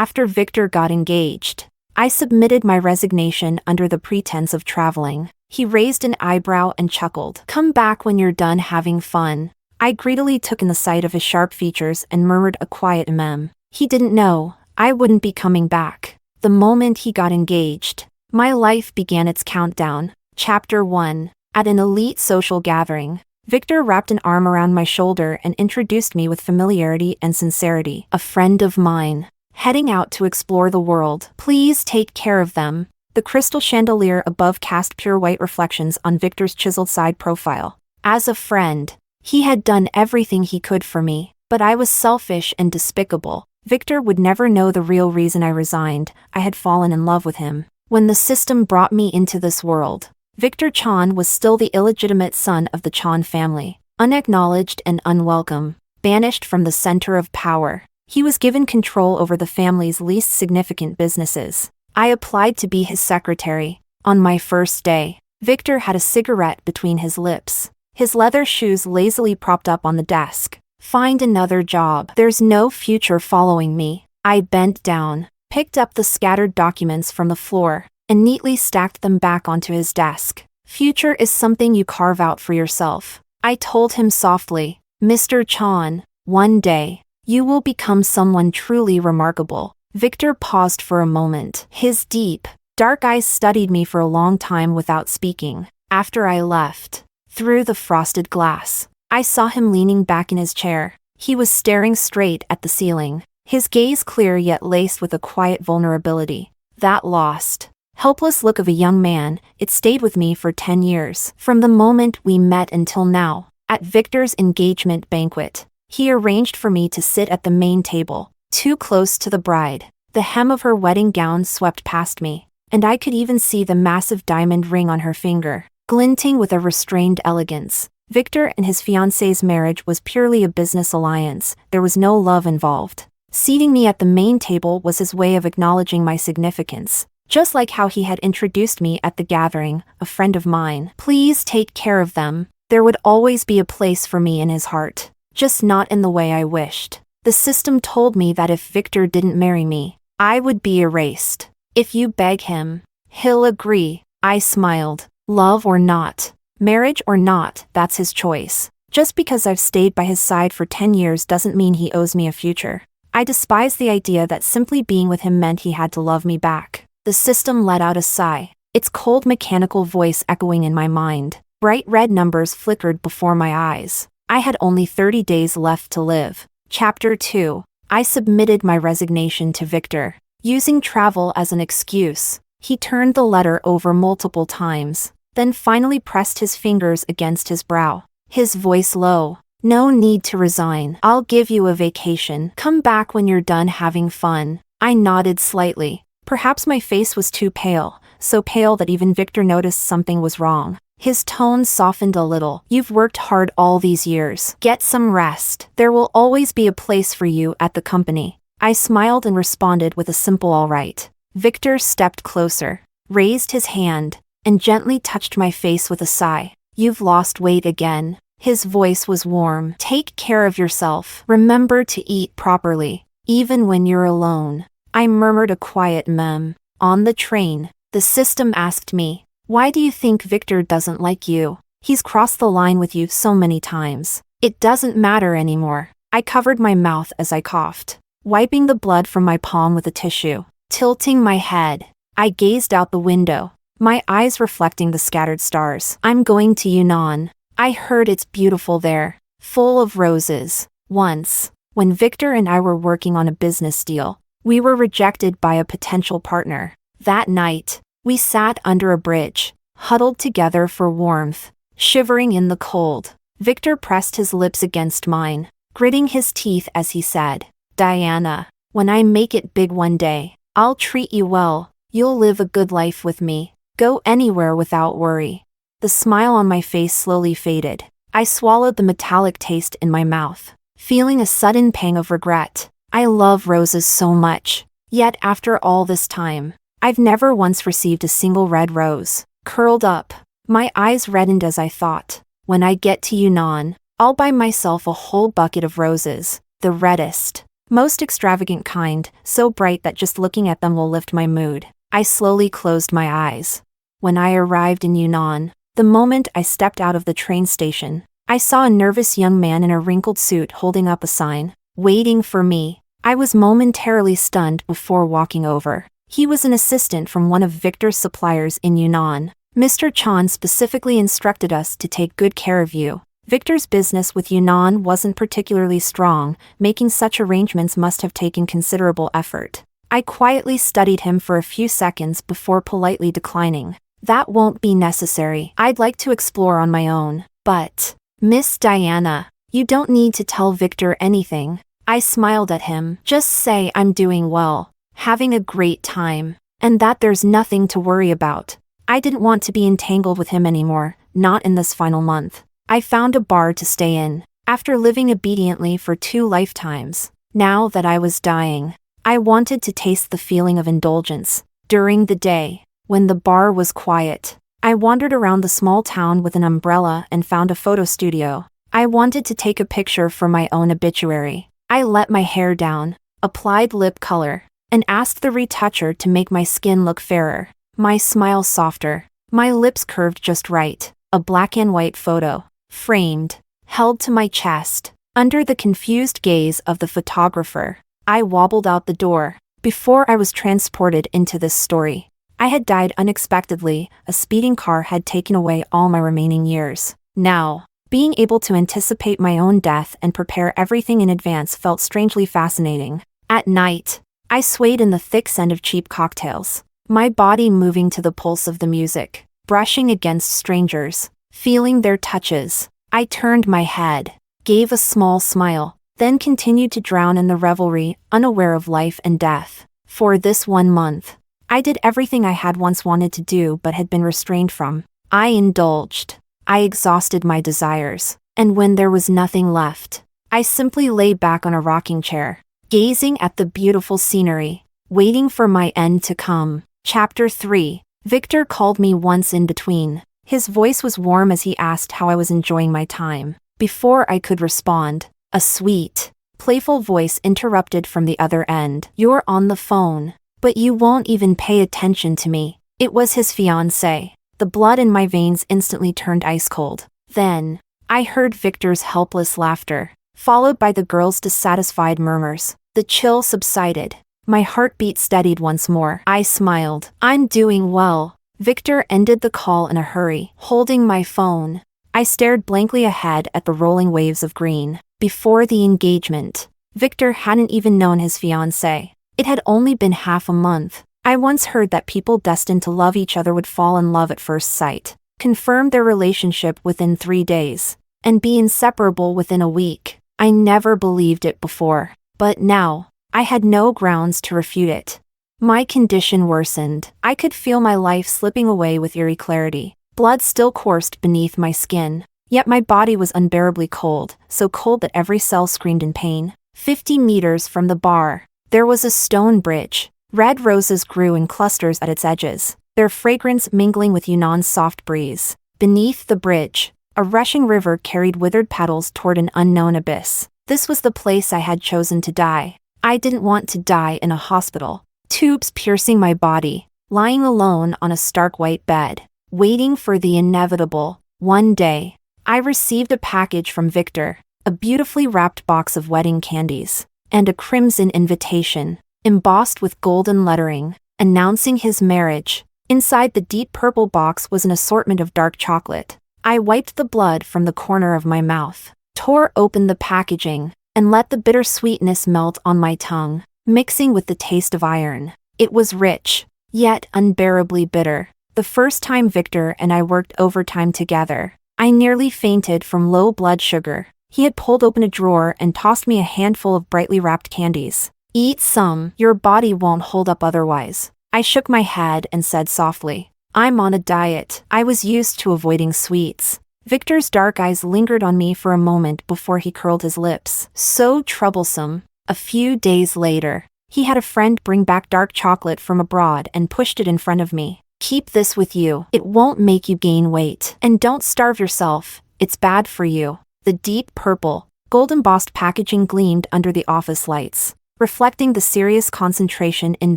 after Victor got engaged. I submitted my resignation under the pretense of traveling. He raised an eyebrow and chuckled. "Come back when you're done having fun." I greedily took in the sight of his sharp features and murmured a quiet mem. He didn't know I wouldn't be coming back. The moment he got engaged, my life began its countdown. Chapter 1. At an elite social gathering, Victor wrapped an arm around my shoulder and introduced me with familiarity and sincerity. "A friend of mine, heading out to explore the world. Please take care of them." The crystal chandelier above cast pure white reflections on Victor's chiseled side profile. As a friend, he had done everything he could for me, but I was selfish and despicable. Victor would never know the real reason I resigned. I had fallen in love with him. When the system brought me into this world, Victor Chan was still the illegitimate son of the Chan family, unacknowledged and unwelcome, banished from the center of power. He was given control over the family's least significant businesses. I applied to be his secretary. On my first day, Victor had a cigarette between his lips, his leather shoes lazily propped up on the desk. "Find another job. There's no future following me." I bent down, picked up the scattered documents from the floor, and neatly stacked them back onto his desk. "Future is something you carve out for yourself," I told him softly. "Mr. Chan, one day, you will become someone truly remarkable." Victor paused for a moment. His deep, dark eyes studied me for a long time without speaking. After I left, through the frosted glass, I saw him leaning back in his chair. He was staring straight at the ceiling, his gaze clear yet laced with a quiet vulnerability. That lost, helpless look of a young man, it stayed with me for 10 years. From the moment we met until now, at Victor's engagement banquet, he arranged for me to sit at the main table, too close to the bride. The hem of her wedding gown swept past me, and I could even see the massive diamond ring on her finger, glinting with a restrained elegance. Victor and his fiancée's marriage was purely a business alliance. There was no love involved. Seating me at the main table was his way of acknowledging my significance, just like how he had introduced me at the gathering, "A friend of mine. Please take care of them." There would always be a place for me in his heart, just not in the way I wished. The system told me that if Victor didn't marry me, I would be erased. "If you beg him, he'll agree." I smiled. Love or not, marriage or not, that's his choice. Just because I've stayed by his side for 10 years doesn't mean he owes me a future. I despised the idea that simply being with him meant he had to love me back. The system let out a sigh, its cold mechanical voice echoing in my mind. Bright red numbers flickered before my eyes. I had only 30 days left to live. Chapter 2. I submitted my resignation to Victor. Using travel as an excuse, he turned the letter over multiple times, then finally pressed his fingers against his brow. His voice low. "No need to resign. I'll give you a vacation. Come back when you're done having fun." I nodded slightly. Perhaps my face was too pale, so pale that even Victor noticed something was wrong. His tone softened a little. "You've worked hard all these years. Get some rest. There will always be a place for you at the company." I smiled and responded with a simple "all right." Victor stepped closer, raised his hand, and gently touched my face with a sigh. "You've lost weight again." His voice was warm. "Take care of yourself. Remember to eat properly, even when you're alone." I murmured a quiet mem. On the train, the system asked me, "Why do you think Victor doesn't like you? He's crossed the line with you so many times." "It doesn't matter anymore." I covered my mouth as I coughed, wiping the blood from my palm with a tissue. Tilting my head, I gazed out the window, my eyes reflecting the scattered stars. "I'm going to Yunnan. I heard it's beautiful there, full of roses." Once, when Victor and I were working on a business deal, we were rejected by a potential partner. That night, we sat under a bridge, huddled together for warmth, shivering in the cold. Victor pressed his lips against mine, gritting his teeth as he said, "Diana, when I make it big one day, I'll treat you well. You'll live a good life with me. Go anywhere without worry." The smile on my face slowly faded. I swallowed the metallic taste in my mouth, feeling a sudden pang of regret. I love roses so much, yet after all this time, I've never once received a single red rose. Curled up, my eyes reddened as I thought, when I get to Yunnan, I'll buy myself a whole bucket of roses, the reddest, Most extravagant kind, so bright that just looking at them will lift my mood. I slowly closed my eyes. When I arrived in Yunnan, the moment I stepped out of the train station, I saw a nervous young man in a wrinkled suit holding up a sign, waiting for me. I was momentarily stunned before walking over. He was an assistant from one of Victor's suppliers in Yunnan. Mr. Chan specifically instructed us to take good care of you. Victor's business with Yunnan wasn't particularly strong, making such arrangements must have taken considerable effort. I quietly studied him for a few seconds before politely declining. That won't be necessary. I'd like to explore on my own. But, Miss Diana, you don't need to tell Victor anything. I smiled at him. Just say I'm doing well, having a great time, and that there's nothing to worry about. I didn't want to be entangled with him anymore, not in this final month. I found a bar to stay in, after living obediently for 2 lifetimes. Now that I was dying, I wanted to taste the feeling of indulgence. During the day, when the bar was quiet, I wandered around the small town with an umbrella and found a photo studio. I wanted to take a picture for my own obituary. I let my hair down, applied lip color, and asked the retoucher to make my skin look fairer, my smile softer, my lips curved just right. A black and white photo, framed, held to my chest. Under the confused gaze of the photographer, I wobbled out the door. Before I was transported into this story, I had died unexpectedly. A speeding car had taken away all my remaining years. Now, being able to anticipate my own death and prepare everything in advance felt strangely fascinating. At night, I swayed in the thick scent of cheap cocktails, my body moving to the pulse of the music, brushing against strangers, feeling their touches. I turned my head, gave a small smile, then continued to drown in the revelry, unaware of life and death. For this 1 month, I did everything I had once wanted to do but had been restrained from. I indulged. I exhausted my desires, and when there was nothing left, I simply lay back on a rocking chair, gazing at the beautiful scenery, waiting for my end to come. Chapter 3. Victor called me once in between. His voice was warm as he asked how I was enjoying my time. Before I could respond, a sweet, playful voice interrupted from the other end. You're on the phone, but you won't even pay attention to me. It was his fiancée. The blood in my veins instantly turned ice cold. Then, I heard Victor's helpless laughter, followed by the girl's dissatisfied murmurs. The chill subsided. My heartbeat steadied once more. I smiled. I'm doing well. Victor ended the call in a hurry, holding my phone. I stared blankly ahead at the rolling waves of green. Before the engagement, Victor hadn't even known his fiancée. It had only been half a month. I once heard that people destined to love each other would fall in love at first sight, confirm their relationship within 3 days, and be inseparable within a week. I never believed it before, but now, I had no grounds to refute it. My condition worsened. I could feel my life slipping away with eerie clarity. Blood still coursed beneath my skin, yet my body was unbearably cold, so cold that every cell screamed in pain. 50 meters from the bar, there was a stone bridge. Red roses grew in clusters at its edges, their fragrance mingling with Yunnan's soft breeze. Beneath the bridge, a rushing river carried withered petals toward an unknown abyss. This was the place I had chosen to die. I didn't want to die in a hospital. Tubes piercing my body, lying alone on a stark white bed, waiting for the inevitable. One day, I received a package from Victor, a beautifully wrapped box of wedding candies, and a crimson invitation, embossed with golden lettering, announcing his marriage. Inside the deep purple box was an assortment of dark chocolate. I wiped the blood from the corner of my mouth, tore open the packaging, and let the bitter sweetness melt on my tongue, mixing with the taste of iron. It was rich, yet unbearably bitter. The first time Victor and I worked overtime together, I nearly fainted from low blood sugar. He had pulled open a drawer and tossed me a handful of brightly wrapped candies. Eat some, your body won't hold up otherwise. I shook my head and said softly, I'm on a diet. I was used to avoiding sweets. Victor's dark eyes lingered on me for a moment before he curled his lips. So troublesome. A few days later, he had a friend bring back dark chocolate from abroad and pushed it in front of me. Keep this with you. It won't make you gain weight. And don't starve yourself. It's bad for you. The deep purple, gold embossed packaging gleamed under the office lights. reflecting the serious concentration in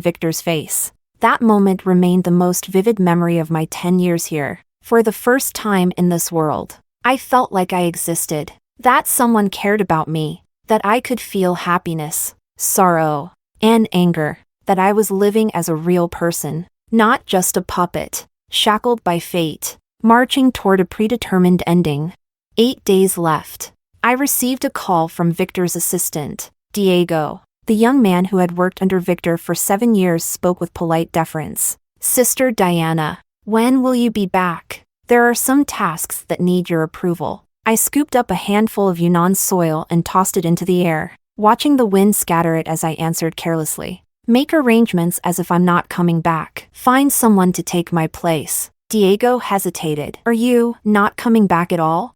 Victor's face. That moment remained the most vivid memory of my 10 years here. For the first time in this world, I felt like I existed, that someone cared about me, that I could feel happiness, sorrow, and anger, that I was living as a real person, not just a puppet, shackled by fate, marching toward a predetermined ending. 8 days left. I received a call from Victor's assistant, Diego. The young man who had worked under Victor for 7 years spoke with polite deference. Sister Diana, when will you be back? There are some tasks that need your approval. I scooped up a handful of Yunnan soil and tossed it into the air, watching the wind scatter it as I answered carelessly. Make arrangements as if I'm not coming back. Find someone to take my place. Diego hesitated. Are you not coming back at all?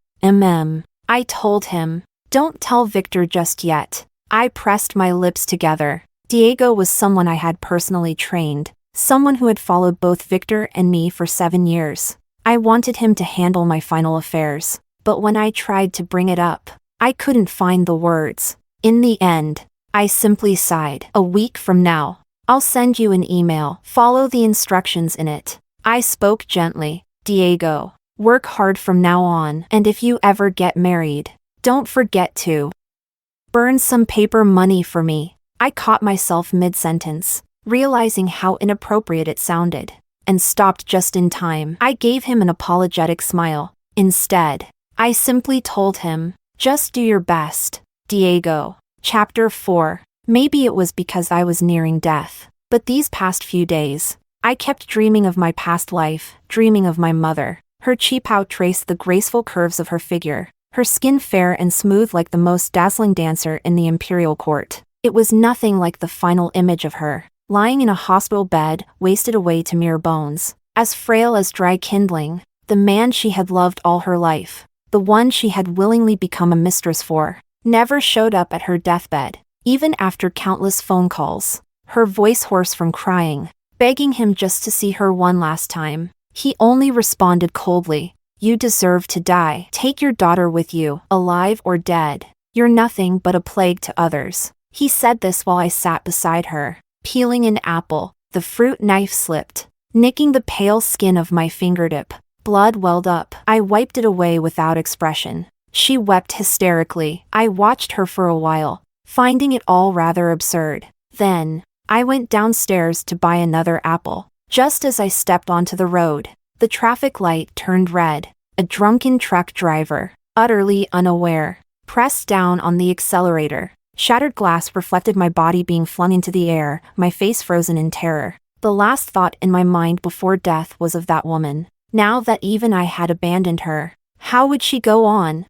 I told him. Don't tell Victor just yet. I pressed my lips together. Diego was someone I had personally trained, someone who had followed both Victor and me for 7 years. I wanted him to handle my final affairs, but when I tried to bring it up, I couldn't find the words. In the end, I simply sighed. A week from now, I'll send you an email. Follow the instructions in it. I spoke gently. Diego, work hard from now on, and if you ever get married, don't forget to burn some paper money for me. I caught myself mid-sentence, realizing how inappropriate it sounded, and stopped just in time. I gave him an apologetic smile. Instead, I simply told him, just do your best, Diego. Chapter 4. Maybe it was because I was nearing death, but these past few days, I kept dreaming of my past life, dreaming of my mother. Her cheapao traced the graceful curves of her figure, her skin fair and smooth like the most dazzling dancer in the imperial court. It was nothing like the final image of her, lying in a hospital bed, wasted away to mere bones, as frail as dry kindling. The man she had loved all her life, the one she had willingly become a mistress for, never showed up at her deathbed, even after countless phone calls, her voice hoarse from crying, begging him just to see her one last time. He only responded coldly, "You deserve to die. Take your daughter with you, alive or dead. You're nothing but a plague to others." He said this while I sat beside her, peeling an apple. The fruit knife slipped, nicking the pale skin of my fingertip. Blood welled up. I wiped it away without expression. She wept hysterically. I watched her for a while, finding it all rather absurd. Then, I went downstairs to buy another apple. Just as I stepped onto the road, the traffic light turned red. A drunken truck driver, utterly unaware, pressed down on the accelerator. Shattered glass reflected my body being flung into the air, my face frozen in terror. The last thought in my mind before death was of that woman. Now that even I had abandoned her, how would she go on?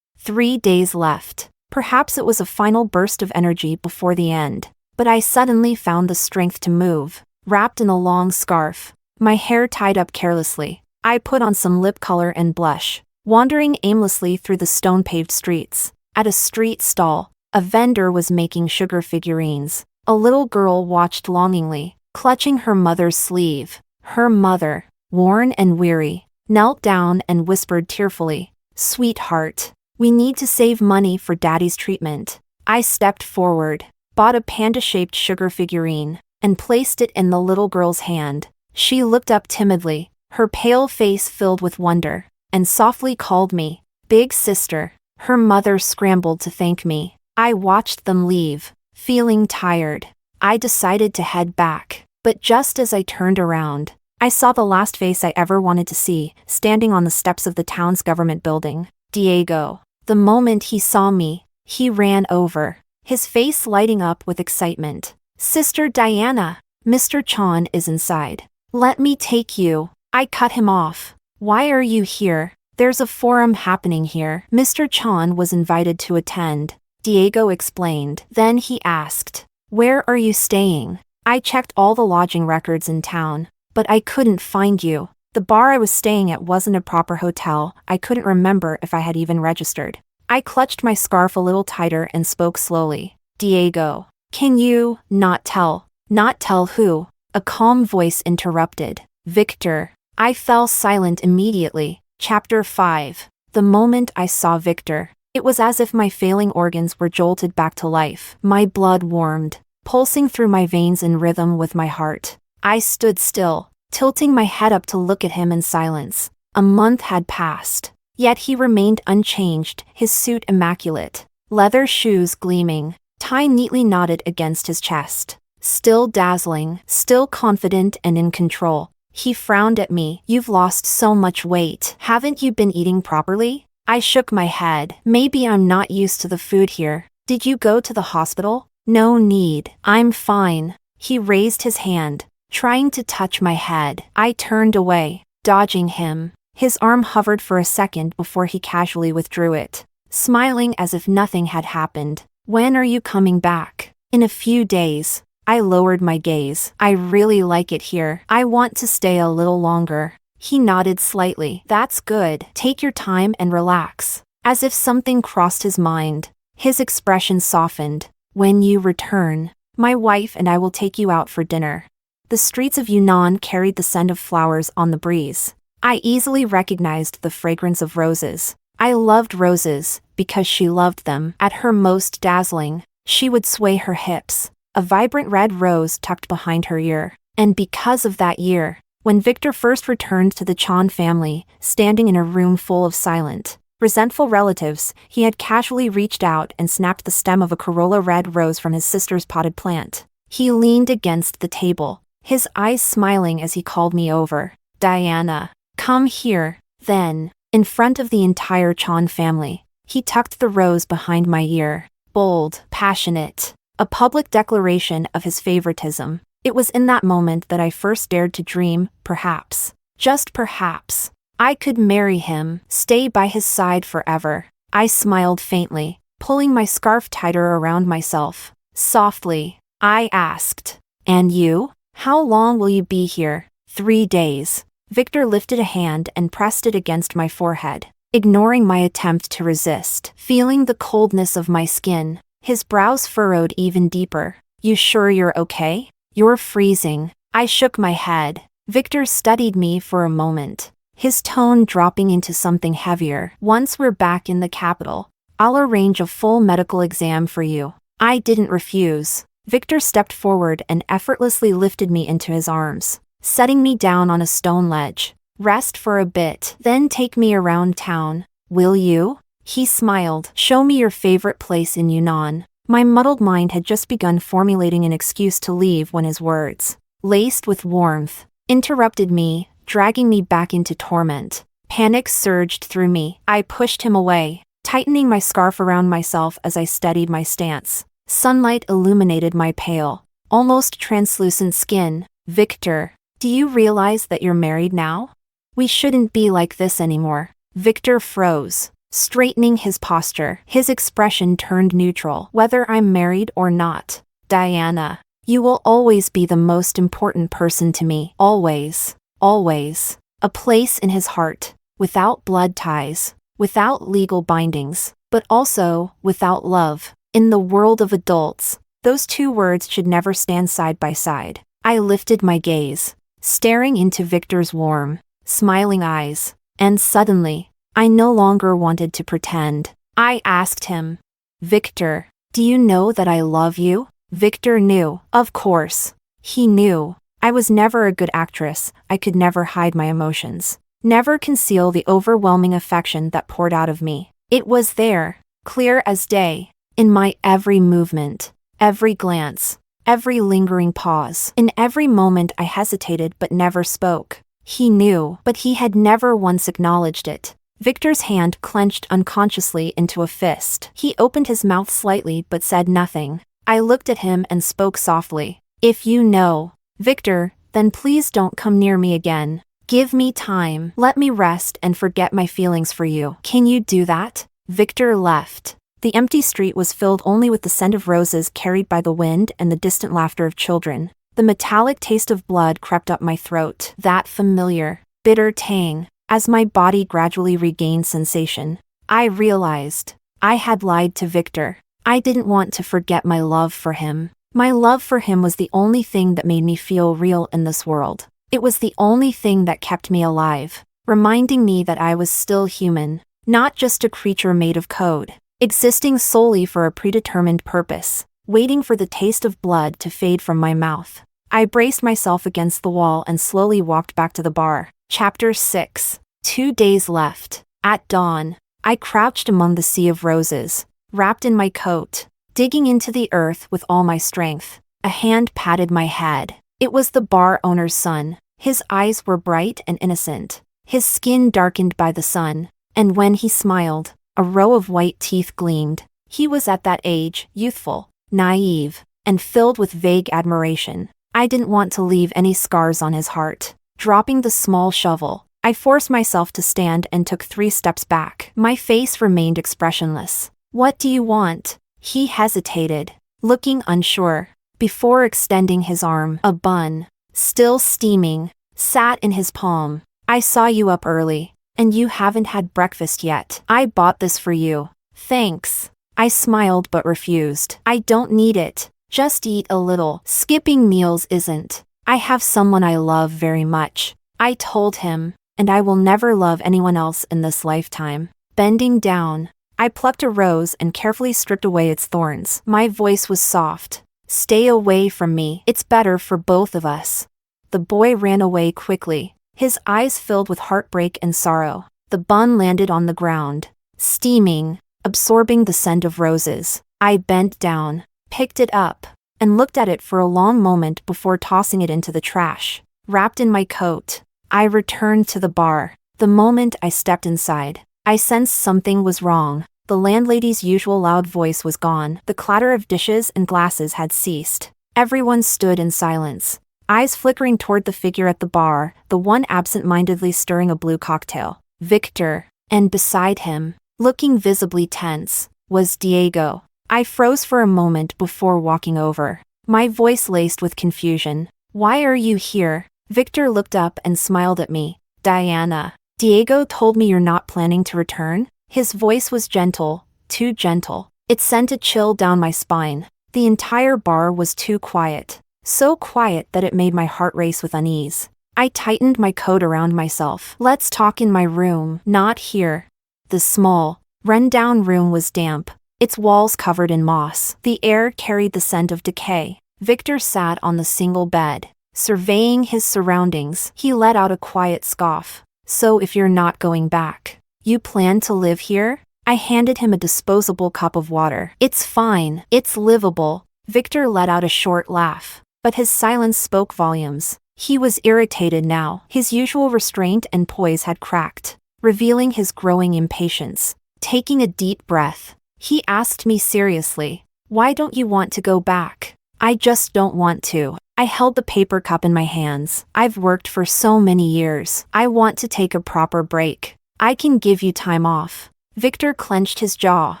3 days left. Perhaps it was a final burst of energy before the end, but I suddenly found the strength to move. Wrapped in a long scarf, my hair tied up carelessly, I put on some lip color and blush, wandering aimlessly through the stone-paved streets. At a street stall, a vendor was making sugar figurines. A little girl watched longingly, clutching her mother's sleeve. Her mother, worn and weary, knelt down and whispered tearfully, "Sweetheart, we need to save money for Daddy's treatment." I stepped forward, bought a panda-shaped sugar figurine, and placed it in the little girl's hand. She looked up timidly, her pale face filled with wonder, and softly called me, "Big sister." Her mother scrambled to thank me. I watched them leave, feeling tired. I decided to head back, but just as I turned around, I saw the last face I ever wanted to see, standing on the steps of the town's government building. Diego. The moment he saw me, he ran over, his face lighting up with excitement. "Sister Diana, Mr. Chan is inside. Let me take you." I cut him off. "Why are you here? There's a forum happening here." Mr. Chan was invited to attend, Diego explained. Then he asked, "Where are you staying?" I checked all the lodging records in town, but I couldn't find you. The bar I was staying at wasn't a proper hotel. I couldn't remember if I had even registered. I clutched my scarf a little tighter and spoke slowly. "Diego, can you not tell?" "Not tell who?" A calm voice interrupted. "Victor." I fell silent immediately. Chapter 5. The moment I saw Victor, It was as if my failing organs were jolted back to life. My blood warmed, pulsing through my veins in rhythm with my heart. I stood still, tilting my head up to look at him in silence. A month had passed, yet he remained unchanged, his suit immaculate, leather shoes gleaming, tie neatly knotted against his chest. Still dazzling, still confident and in control. He frowned at me. "You've lost so much weight. Haven't you been eating properly?" I shook my head. "Maybe I'm not used to the food here. Did you go to the hospital?" "No need. I'm fine." He raised his hand, trying to touch my head. I turned away, dodging him. His arm hovered for a second before he casually withdrew it, smiling as if nothing had happened. "When are you coming back?" "In a few days." I lowered my gaze. "I really like it here. I want to stay a little longer." He nodded slightly. "That's good. Take your time and relax." As if something crossed his mind, his expression softened. "When you return, my wife and I will take you out for dinner." The streets of Yunnan carried the scent of flowers on the breeze. I easily recognized the fragrance of roses. I loved roses because she loved them. At her most dazzling, she would sway her hips, a vibrant red rose tucked behind her ear. And because of that year, when Victor first returned to the Chan family, standing in a room full of silent, resentful relatives, he had casually reached out and snapped the stem of a corolla red rose from his sister's potted plant. He leaned against the table, his eyes smiling as he called me over. "Diana, come here." Then, in front of the entire Chan family, he tucked the rose behind my ear. Bold, passionate, a public declaration of his favoritism. It was in that moment that I first dared to dream, perhaps, just perhaps, I could marry him, stay by his side forever. I smiled faintly, pulling my scarf tighter around myself. Softly, I asked, "And you? How long will you be here?" 3 days. Victor lifted a hand and pressed it against my forehead, ignoring my attempt to resist. Feeling the coldness of my skin, his brows furrowed even deeper. "You sure you're okay? You're freezing." I shook my head. Victor studied me for a moment, his tone dropping into something heavier. "Once we're back in the capital, I'll arrange a full medical exam for you." I didn't refuse. Victor stepped forward and effortlessly lifted me into his arms, setting me down on a stone ledge. "Rest for a bit, then take me around town. Will you?" He smiled. "Show me your favorite place in Yunnan." My muddled mind had just begun formulating an excuse to leave when his words, laced with warmth, interrupted me, dragging me back into torment. Panic surged through me. I pushed him away, tightening my scarf around myself as I steadied my stance. Sunlight illuminated my pale, almost translucent skin. "Victor, do you realize that you're married now? We shouldn't be like this anymore." Victor froze, straightening his posture. His expression turned neutral. "Whether I'm married or not, Diana, you will always be the most important person to me. Always, always." A place in his heart, without blood ties, without legal bindings, but also without love. In the world of adults, those two words should never stand side by side. I lifted my gaze, staring into Victor's warm, smiling eyes, and suddenly, I no longer wanted to pretend. I asked him, "Victor, do you know that I love you?" Victor knew. Of course. He knew. I was never a good actress. I could never hide my emotions, never conceal the overwhelming affection that poured out of me. It was there, clear as day, in my every movement, every glance, every lingering pause. In every moment I hesitated but never spoke. He knew, but he had never once acknowledged it. Victor's hand clenched unconsciously into a fist. He opened his mouth slightly but said nothing. I looked at him and spoke softly. "If you know, Victor, then please don't come near me again. Give me time. Let me rest and forget my feelings for you. Can you do that?" Victor left. The empty street was filled only with the scent of roses carried by the wind and the distant laughter of children. The metallic taste of blood crept up my throat. That familiar, bitter tang. As my body gradually regained sensation, I realized I had lied to Victor. I didn't want to forget my love for him. My love for him was the only thing that made me feel real in this world. It was the only thing that kept me alive, reminding me that I was still human, not just a creature made of code. existing solely for a predetermined purpose, waiting for the taste of blood to fade from my mouth. I braced myself against the wall and slowly walked back to the bar. Chapter 6. 2 days left. At dawn, I crouched among the sea of roses, wrapped in my coat, digging into the earth with all my strength. A hand patted my head. It was the bar owner's son. His eyes were bright and innocent, his skin darkened by the sun, and when he smiled, a row of white teeth gleamed. He was at that age, youthful, naive, and filled with vague admiration. I didn't want to leave any scars on his heart. Dropping the small shovel, I forced myself to stand and took 3 steps back. My face remained expressionless. "What do you want?" He hesitated, looking unsure, before extending his arm. A bun, still steaming, sat in his palm. "I saw you up early, and you haven't had breakfast yet. I bought this for you." "Thanks." I smiled but refused. "I don't need it. Just eat a little. Skipping meals isn't. I have someone I love very much," I told him, "and I will never love anyone else in this lifetime." Bending down, I plucked a rose and carefully stripped away its thorns. My voice was soft. "Stay away from me. It's better for both of us." The boy ran away quickly, his eyes filled with heartbreak and sorrow. The bun landed on the ground, steaming, absorbing the scent of roses. I bent down, picked it up, and looked at it for a long moment before tossing it into the trash. Wrapped in my coat, I returned to the bar. The moment I stepped inside, I sensed something was wrong. The landlady's usual loud voice was gone. The clatter of dishes and glasses had ceased. Everyone stood in silence, eyes flickering toward the figure at the bar, the one absent-mindedly stirring a blue cocktail. Victor, and beside him, looking visibly tense, was Diego. I froze for a moment before walking over, my voice laced with confusion. "Why are you here?" Victor looked up and smiled at me. "Diana, Diego told me you're not planning to return." His voice was gentle, too gentle. It sent a chill down my spine. The entire bar was too quiet, so quiet that it made my heart race with unease. I tightened my coat around myself. "Let's talk in my room." "Not here." The small, run-down room was damp, its walls covered in moss. The air carried the scent of decay. Victor sat on the single bed, surveying his surroundings. He let out a quiet scoff. "So if you're not going back, you plan to live here?" I handed him a disposable cup of water. "It's fine. It's livable." Victor let out a short laugh, but his silence spoke volumes. He was irritated now. His usual restraint and poise had cracked, revealing his growing impatience. Taking a deep breath, he asked me seriously, "Why don't you want to go back?" "I just don't want to." I held the paper cup in my hands. "I've worked for so many years. I want to take a proper break. I can give you time off." Victor clenched his jaw,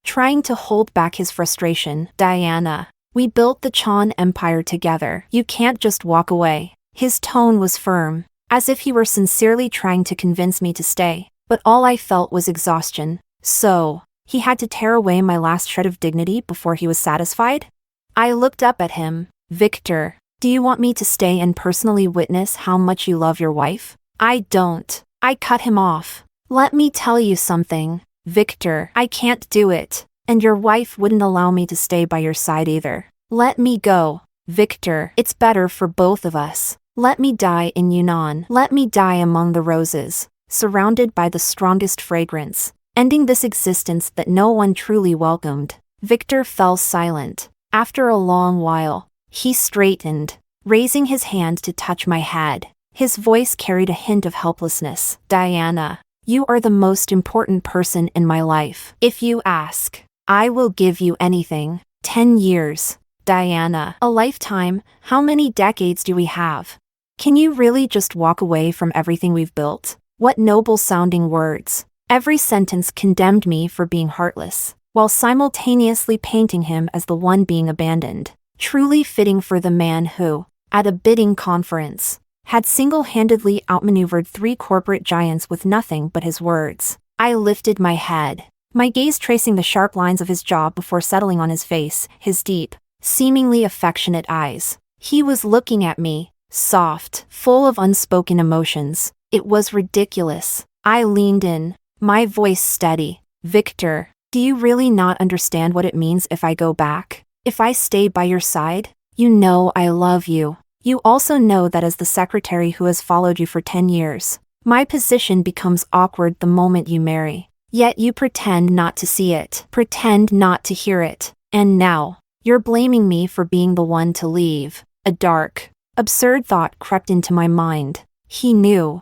trying to hold back his frustration. "Diana, we built the Chan Empire together. You can't just walk away." His tone was firm, as if he were sincerely trying to convince me to stay, but all I felt was exhaustion. So, he had to tear away my last shred of dignity before he was satisfied? I looked up at him. "Victor, do you want me to stay and personally witness how much you love your wife?" "I don't." I cut him off. "Let me tell you something, Victor. I can't do it, and your wife wouldn't allow me to stay by your side either. Let me go, Victor. It's better for both of us. Let me die in Yunnan. Let me die among the roses, surrounded by the strongest fragrance, ending this existence that no one truly welcomed." Victor fell silent. After a long while, he straightened, raising his hand to touch my head. His voice carried a hint of helplessness. "Diana, you are the most important person in my life. If you ask, I will give you anything. 10 years. Diana, a lifetime. How many decades do we have? Can you really just walk away from everything we've built?" What noble-sounding words. Every sentence condemned me for being heartless, while simultaneously painting him as the one being abandoned. Truly fitting for the man who, at a bidding conference, had single-handedly outmaneuvered 3 corporate giants with nothing but his words. I lifted my head, my gaze tracing the sharp lines of his jaw before settling on his face, his deep, seemingly affectionate eyes. He was looking at me, soft, full of unspoken emotions. It was ridiculous. I leaned in, my voice steady. "Victor, Do you really not understand what it means if I go back? If I stay by your side? You know I love you. You also know that as the secretary who has followed you for 10 years, my position becomes awkward the moment you marry. Yet you pretend not to see it, pretend not to hear it, and now, you're blaming me for being the one to leave. A dark, absurd thought crept into my mind. He knew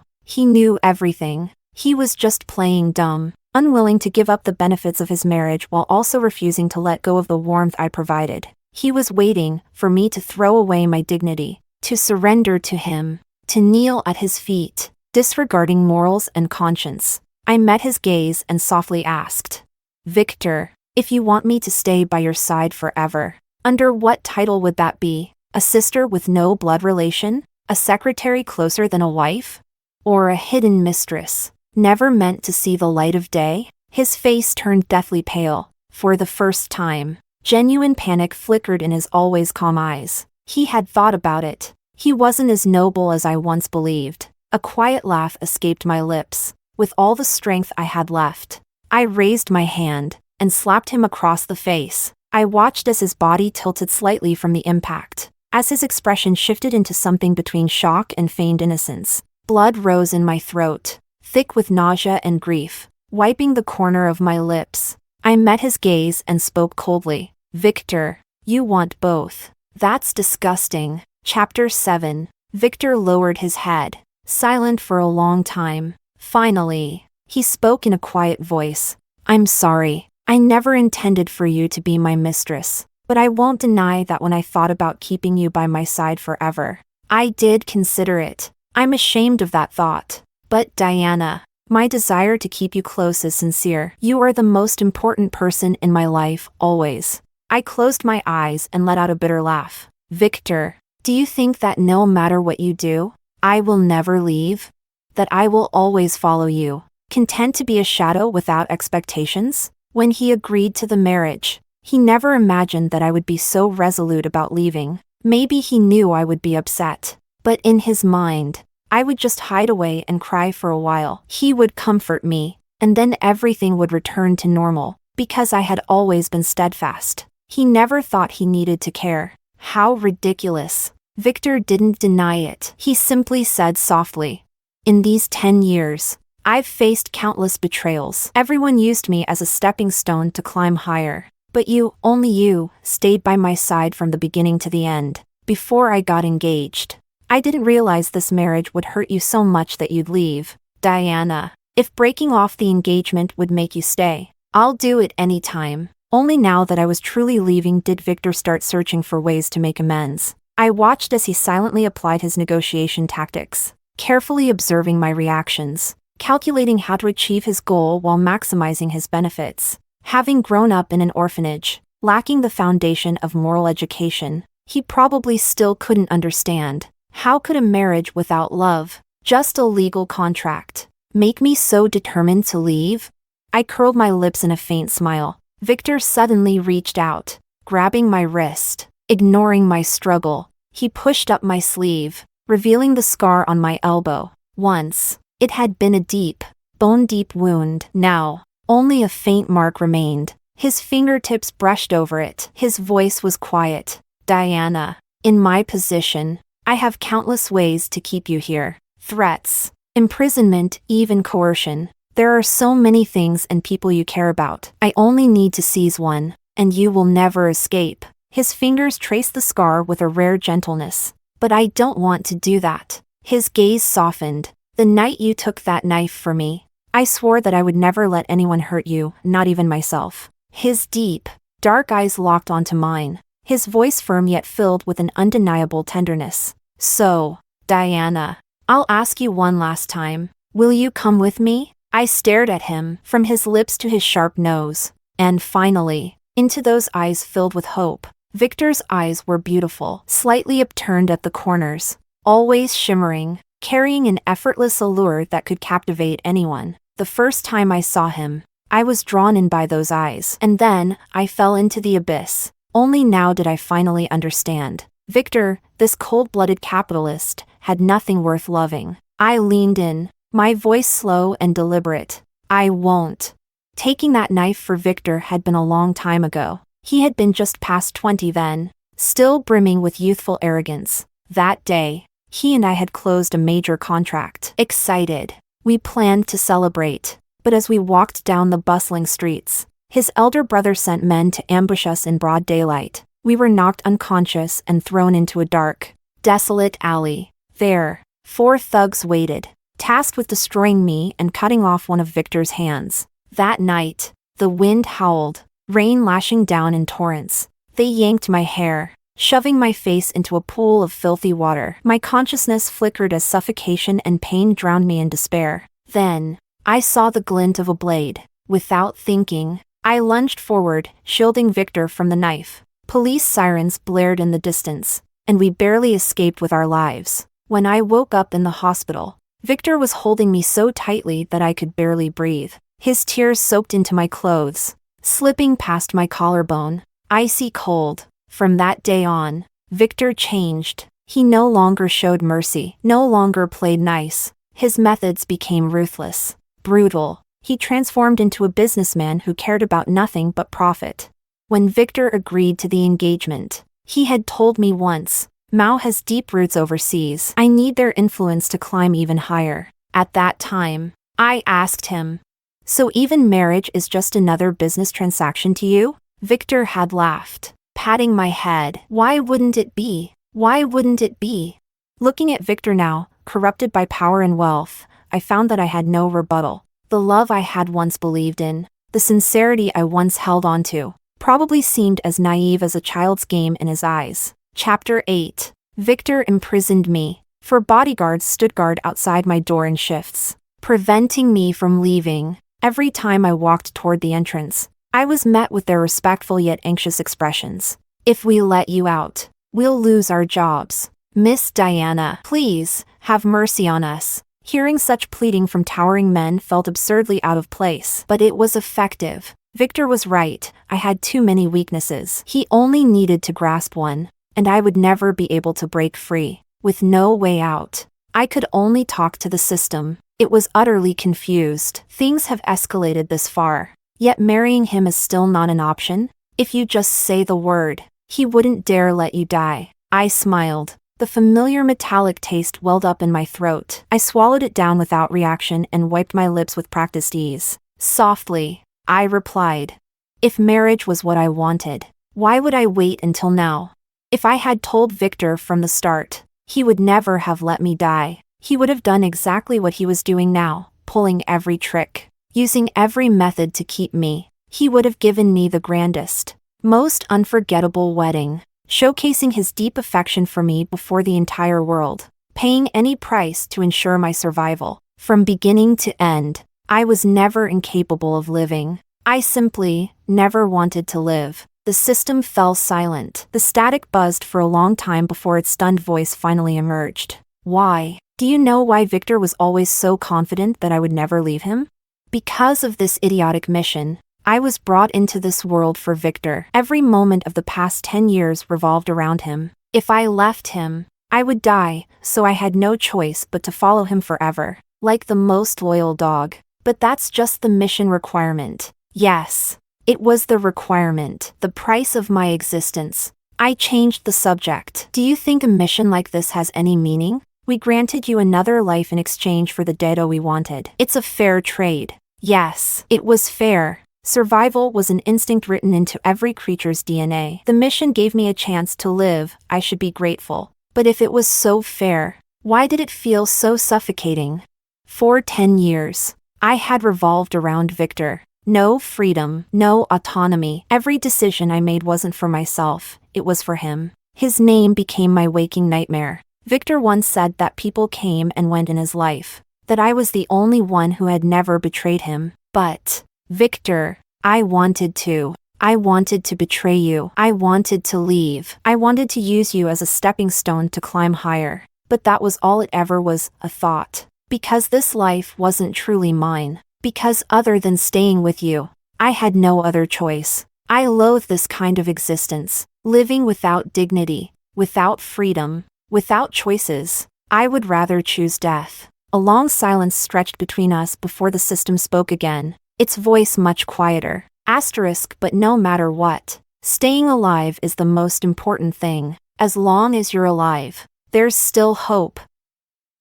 everything. He was just playing dumb, unwilling to give up the benefits of his marriage while also refusing to let go of the warmth I provided. He was waiting for me to throw away my dignity, to surrender to him, to kneel at his feet, disregarding morals and conscience. I met his gaze and softly asked, "Victor, if you want me to stay by your side forever, under what title would that be? A sister with no blood relation? A secretary closer than a wife? Or a hidden mistress, never meant to see the light of day?" His face turned deathly pale. For the first time, genuine panic flickered in his always calm eyes. He had thought about it. He wasn't as noble as I once believed. A quiet laugh escaped my lips. With all the strength I had left, I raised my hand and slapped him across the face. I watched as his body tilted slightly from the impact, as his expression shifted into something between shock and feigned innocence. Blood rose in my throat, thick with nausea and grief, wiping the corner of my lips. I met his gaze and spoke coldly. "Victor, you want both. That's disgusting." Chapter 7. Victor lowered his head, silent for a long time. Finally, he spoke in a quiet voice. "I'm sorry. I never intended for you to be my mistress, but I won't deny that when I thought about keeping you by my side forever, I did consider it. I'm ashamed of that thought. But Diana, my desire to keep you close is sincere. You are the most important person in my life, always." I closed my eyes and let out a bitter laugh. "Victor, do you think that no matter what you do, I will never leave? That I will always follow you, content to be a shadow without expectations?" When he agreed to the marriage, he never imagined that I would be so resolute about leaving. Maybe he knew I would be upset, but in his mind, I would just hide away and cry for a while. He would comfort me, and then everything would return to normal, because I had always been steadfast. He never thought he needed to care. How ridiculous. Victor didn't deny it. He simply said softly, "In these 10 years, I've faced countless betrayals. Everyone used me as a stepping stone to climb higher. But you, only you, stayed by my side from the beginning to the end, before I got engaged. I didn't realize this marriage would hurt you so much that you'd leave. Diana, if breaking off the engagement would make you stay, I'll do it any time." Only now that I was truly leaving did Victor start searching for ways to make amends. I watched as he silently applied his negotiation tactics, carefully observing my reactions, calculating how to achieve his goal while maximizing his benefits. Having grown up in an orphanage, lacking the foundation of moral education, he probably still couldn't understand. How could a marriage without love, just a legal contract, make me so determined to leave? I curled my lips in a faint smile. Victor suddenly reached out, grabbing my wrist. Ignoring my struggle, he pushed up my sleeve, revealing the scar on my elbow. Once, it had been a deep, bone-deep wound. Now, only a faint mark remained. His fingertips brushed over it. His voice was quiet. "Diana, in my position, I have countless ways to keep you here. Threats, imprisonment, even coercion. There are so many things and people you care about. I only need to seize one, and you will never escape." His fingers traced the scar with a rare gentleness. "But I don't want to do that." His gaze softened. "The night you took that knife for me, I swore that I would never let anyone hurt you, not even myself." His deep, dark eyes locked onto mine, his voice firm yet filled with an undeniable tenderness. "So, Diana, I'll ask you one last time. Will you come with me?" I stared at him, from his lips to his sharp nose, and finally, into those eyes filled with hope. Victor's eyes were beautiful, slightly upturned at the corners, always shimmering, carrying an effortless allure that could captivate anyone. The first time I saw him, I was drawn in by those eyes, and then I fell into the abyss. Only now did I finally understand. Victor, this cold-blooded capitalist, had nothing worth loving. I leaned in, my voice slow and deliberate. "I won't Taking that knife for Victor had been a long time ago. He had been just past 20 then, still brimming with youthful arrogance. That day, he and I had closed a major contract. Excited, we planned to celebrate. But as we walked down the bustling streets, his elder brother sent men to ambush us in broad daylight. We were knocked unconscious and thrown into a dark, desolate alley. There, 4 thugs waited, tasked with destroying me and cutting off one of Victor's hands. That night, the wind howled, rain lashing down in torrents. They yanked my hair, shoving my face into a pool of filthy water. My consciousness flickered as suffocation and pain drowned me in despair. Then, I saw the glint of a blade. Without thinking, I lunged forward, shielding Victor from the knife. Police sirens blared in the distance, and we barely escaped with our lives. When I woke up in the hospital, Victor was holding me so tightly that I could barely breathe. His tears soaked into my clothes, slipping past my collarbone, icy cold. From that day on, Victor changed. He no longer showed mercy, no longer played nice. His methods became ruthless, brutal. He transformed into a businessman who cared about nothing but profit. When Victor agreed to the engagement, he had told me once, "Mao has deep roots overseas. I need their influence to climb even higher." At that time, I asked him, "So even marriage is just another business transaction to you?" Victor had laughed, patting my head. "Why wouldn't it be? Why wouldn't it be?" Looking at Victor now, corrupted by power and wealth, I found that I had no rebuttal. The love I had once believed in, the sincerity I once held on to, probably seemed as naive as a child's game in his eyes. Chapter 8. Victor imprisoned me. 4 bodyguards stood guard outside my door in shifts, preventing me from leaving. Every time I walked toward the entrance, I was met with their respectful yet anxious expressions. "If we let you out, we'll lose our jobs. Miss Diana, please, have mercy on us." Hearing such pleading from towering men felt absurdly out of place, but it was effective. Victor was right, I had too many weaknesses. He only needed to grasp one, and I would never be able to break free. With no way out, I could only talk to the system. It was utterly confused. Things have escalated this far, yet marrying him is still not an option. If you just say the word, he wouldn't dare let you die. I smiled. The familiar metallic taste welled up in my throat. I swallowed it down without reaction and wiped my lips with practiced ease. Softly, I replied, "If marriage was what I wanted, why would I wait until now?" If I had told Victor from the start, he would never have let me die. He would have done exactly what he was doing now, pulling every trick, using every method to keep me. He would have given me the grandest, most unforgettable wedding, showcasing his deep affection for me before the entire world, paying any price to ensure my survival. From beginning to end, I was never incapable of living. I simply never wanted to live. The system fell silent. The static buzzed for a long time before its stunned voice finally emerged. "Why? Do you know why Victor was always so confident that I would never leave him? Because of this idiotic mission. I was brought into this world for Victor. Every moment of the past 10 years revolved around him. If I left him, I would die, so I had no choice but to follow him forever, like the most loyal dog. But that's just the mission requirement. Yes, it was the requirement, the price of my existence. I changed the subject. "Do you think a mission like this has any meaning? We granted you another life in exchange for the data we wanted. It's a fair trade." Yes, it was fair. Survival was an instinct written into every creature's DNA. The mission gave me a chance to live. I should be grateful. But if it was so fair, why did it feel so suffocating? For 10 years, I had revolved around Victor. No freedom, no autonomy. Every decision I made wasn't for myself, it was for him. His name became my waking nightmare. Victor once said that people came and went in his life, that I was the only one who had never betrayed him. But Victor, I wanted to. I wanted to betray you. I wanted to leave. I wanted to use you as a stepping stone to climb higher. But that was all it ever was, a thought. Because this life wasn't truly mine. Because other than staying with you, I had no other choice. I loathe this kind of existence. Living without dignity, without freedom, without choices. I would rather choose death. A long silence stretched between us before the system spoke again. its voice much quieter. Asterisk, but no matter what, staying alive is the most important thing. As long as you're alive, there's still hope.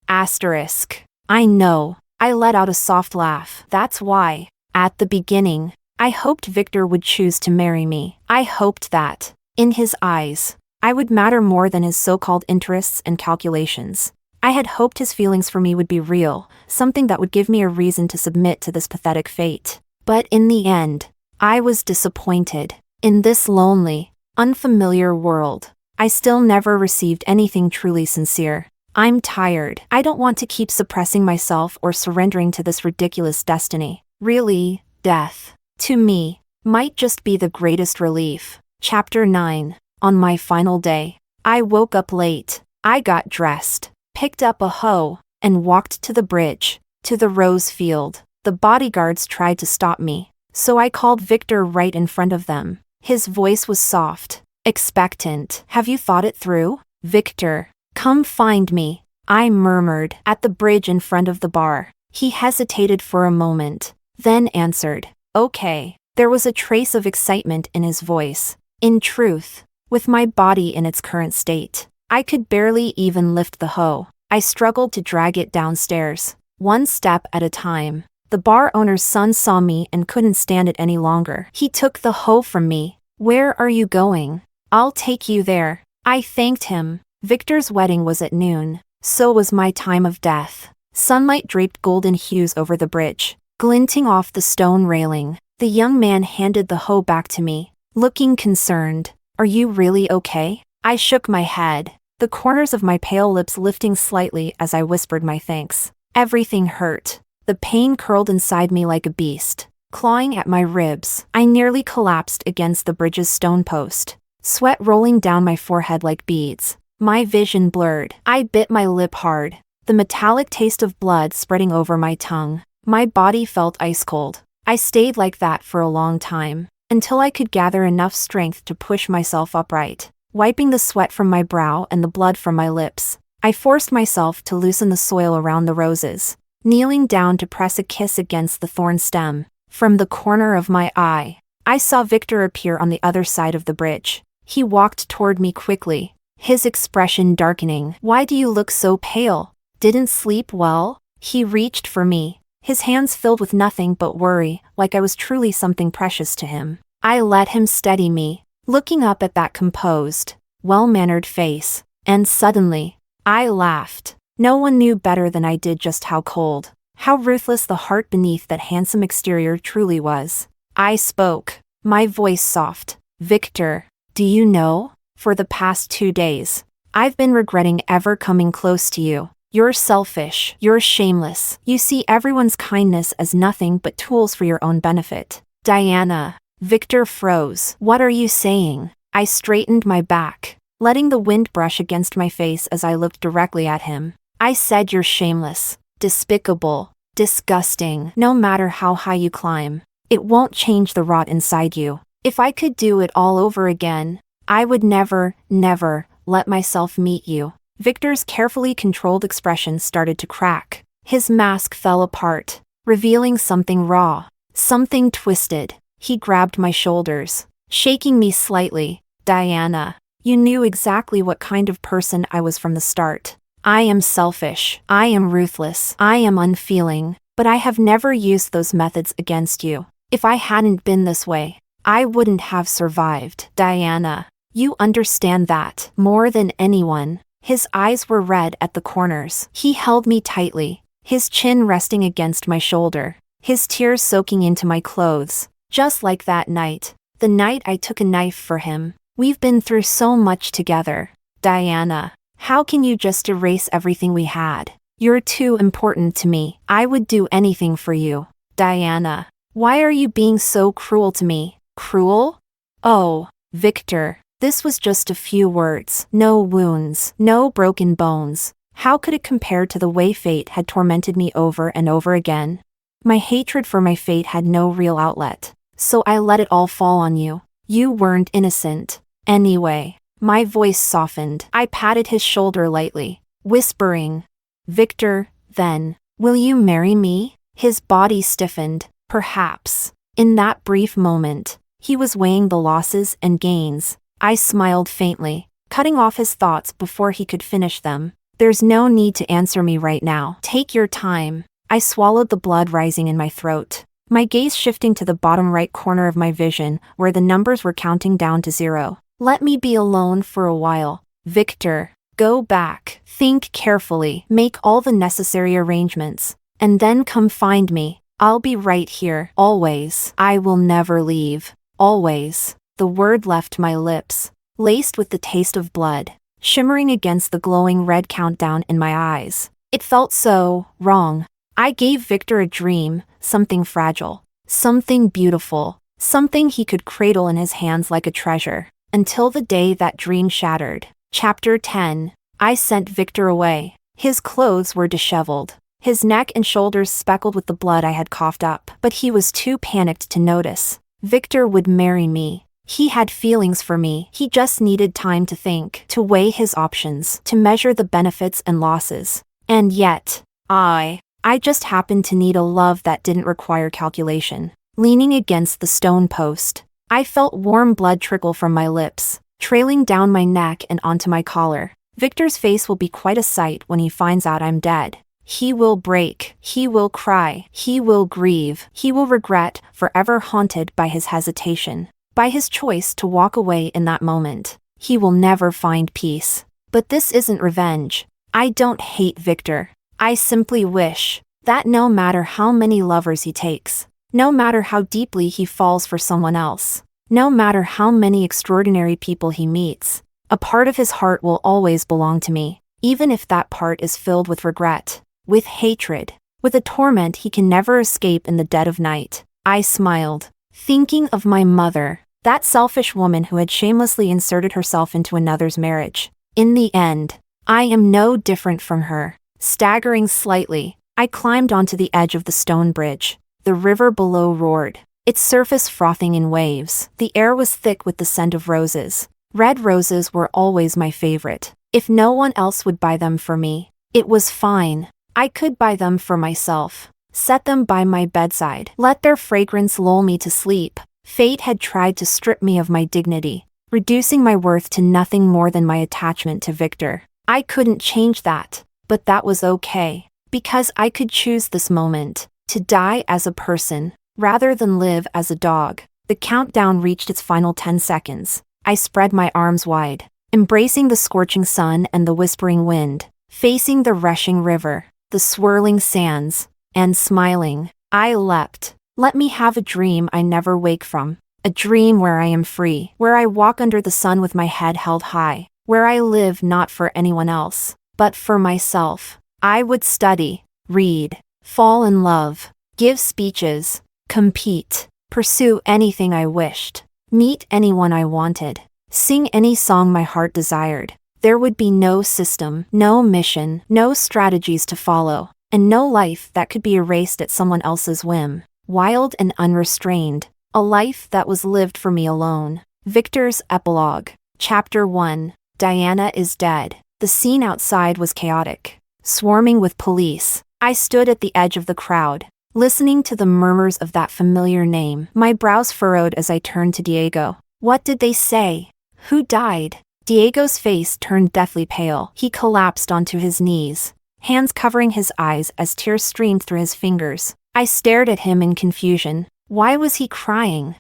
Asterisk. I know. I let out a soft laugh. That's why, at the beginning, I hoped Victor would choose to marry me. I hoped that, in his eyes, I would matter more than his so-called interests and calculations. I had hoped his feelings for me would be real, something that would give me a reason to submit to this pathetic fate. But in the end, I was disappointed. In this lonely, unfamiliar world, I still never received anything truly sincere. I'm tired. I don't want to keep suppressing myself or surrendering to this ridiculous destiny. Really, death, to me, might just be the greatest relief. Chapter 9. On my final day, I woke up late. I got dressed, picked up a hoe, and walked to the bridge, to the rose field. The bodyguards tried to stop me, so I called Victor right in front of them. His voice was soft, expectant. Have you thought it through, Victor? Come find me, I murmured, at the bridge in front of the bar. He hesitated for a moment, then answered, okay. There was a trace of excitement in his voice. In truth, with my body in its current state, I could barely even lift the hoe. I struggled to drag it downstairs, one step at a time. The bar owner's son saw me and couldn't stand it any longer. He took the hoe from me. Where are you going? I'll take you there. I thanked him. Victor's wedding was at noon. So was my time of death. Sunlight draped golden hues over the bridge, glinting off the stone railing. The young man handed the hoe back to me, looking concerned. Are you really okay? I shook my head, the corners of my pale lips lifting slightly as I whispered my thanks. Everything hurt. The pain curled inside me like a beast, clawing at my ribs. I nearly collapsed against the bridge's stone post, sweat rolling down my forehead like beads. My vision blurred. I bit my lip hard, the metallic taste of blood spreading over my tongue. My body felt ice cold. I stayed like that for a long time, until I could gather enough strength to push myself upright. Wiping the sweat from my brow and the blood from my lips, I forced myself to loosen the soil around the roses, kneeling down to press a kiss against the thorn stem. From the corner of my eye, I saw Victor appear on the other side of the bridge. He walked toward me quickly, his expression darkening. Why do you look so pale? Didn't sleep well? He reached for me, his hands filled with nothing but worry, like I was truly something precious to him. I let him steady me, looking up at that composed, well-mannered face, and suddenly, I laughed. No one knew better than I did just how cold, how ruthless the heart beneath that handsome exterior truly was. I spoke, my voice soft. Victor, do you know? For the past 2 days, I've been regretting ever coming close to you. You're selfish. You're shameless. You see everyone's kindness as nothing but tools for your own benefit. Diana. Victor froze. What are you saying? I straightened my back, letting the wind brush against my face as I looked directly at him. I said you're shameless, despicable, disgusting. No matter how high you climb, it won't change the rot inside you. If I could do it all over again, I would never, never let myself meet you. Victor's carefully controlled expression started to crack. His mask fell apart, revealing something raw, something twisted. He grabbed my shoulders, shaking me slightly. Diana, you knew exactly what kind of person I was from the start. I am selfish. I am ruthless. I am unfeeling. But I have never used those methods against you. If I hadn't been this way, I wouldn't have survived. Diana, you understand that more than anyone. His eyes were red at the corners. He held me tightly, his chin resting against my shoulder, his tears soaking into my clothes. Just like that night, the night I took a knife for him. We've been through so much together. Diana, how can you just erase everything we had? You're too important to me. I would do anything for you. Diana, why are you being so cruel to me? Cruel? Oh, Victor, this was just a few words. No wounds, no broken bones. How could it compare to the way fate had tormented me over and over again? My hatred for my fate had no real outlet, so I let it all fall on you. You weren't innocent. Anyway, my voice softened. I patted his shoulder lightly, whispering, Victor, then, will you marry me? His body stiffened, Perhaps. In that brief moment, he was weighing the losses and gains. I smiled faintly, cutting off his thoughts before he could finish them. There's no need to answer me right now. Take your time. I swallowed the blood rising in my throat, my gaze shifting to the bottom right corner of my vision, where the numbers were counting down to 0. Let me be alone for a while. Victor, go back. Think carefully. Make all the necessary arrangements. And then come find me. I'll be right here. Always. I will never leave. Always. The word left my lips, laced with the taste of blood, shimmering against the glowing red countdown in my eyes. It felt so wrong. I gave Victor a dream, something fragile, something beautiful, something he could cradle in his hands like a treasure, until the day that dream shattered. Chapter 10. I sent Victor away. His clothes were disheveled, his neck and shoulders speckled with the blood I had coughed up, but he was too panicked to notice. Victor would marry me. He had feelings for me. He just needed time to think, to weigh his options, to measure the benefits and losses. And yet, I just happened to need a love that didn't require calculation. Leaning against the stone post, I felt warm blood trickle from my lips, trailing down my neck and onto my collar. Victor's face will be quite a sight when he finds out I'm dead. He will break, he will cry, he will grieve, he will regret, forever haunted by his hesitation, by his choice to walk away in that moment. He will never find peace. But this isn't revenge. I don't hate Victor. I simply wish that no matter how many lovers he takes, no matter how deeply he falls for someone else, no matter how many extraordinary people he meets, a part of his heart will always belong to me, even if that part is filled with regret, with hatred, with a torment he can never escape in the dead of night. I smiled, thinking of my mother, that selfish woman who had shamelessly inserted herself into another's marriage. In the end, I am no different from her. Staggering slightly, I climbed onto the edge of the stone bridge. The river below roared, its surface frothing in waves. The air was thick with the scent of roses. Red roses were always my favorite. If no one else would buy them for me, it was fine. I could buy them for myself, set them by my bedside, let their fragrance lull me to sleep. Fate had tried to strip me of my dignity, reducing my worth to nothing more than my attachment to Victor. I couldn't change that. But that was okay, because I could choose this moment, to die as a person, rather than live as a dog. The countdown reached its final 10 seconds. I spread my arms wide, embracing the scorching sun and the whispering wind, facing the rushing river, the swirling sands, and smiling. I leapt. Let me have a dream I never wake from, a dream where I am free, where I walk under the sun with my head held high, where I live not for anyone else, but for myself. I would study, read, fall in love, give speeches, compete, pursue anything I wished, meet anyone I wanted, sing any song my heart desired. There would be no system, no mission, no strategies to follow, and no life that could be erased at someone else's whim. Wild and unrestrained, a life that was lived for me alone. Victor's epilogue. Chapter 1. Diana is dead. The scene outside was chaotic, swarming with police. I stood at the edge of the crowd, listening to the murmurs of that familiar name. My brows furrowed as I turned to Diego. What did they say? Who died? Diego's face turned deathly pale. He collapsed onto his knees, hands covering his eyes as tears streamed through his fingers. I stared at him in confusion. Why was he crying?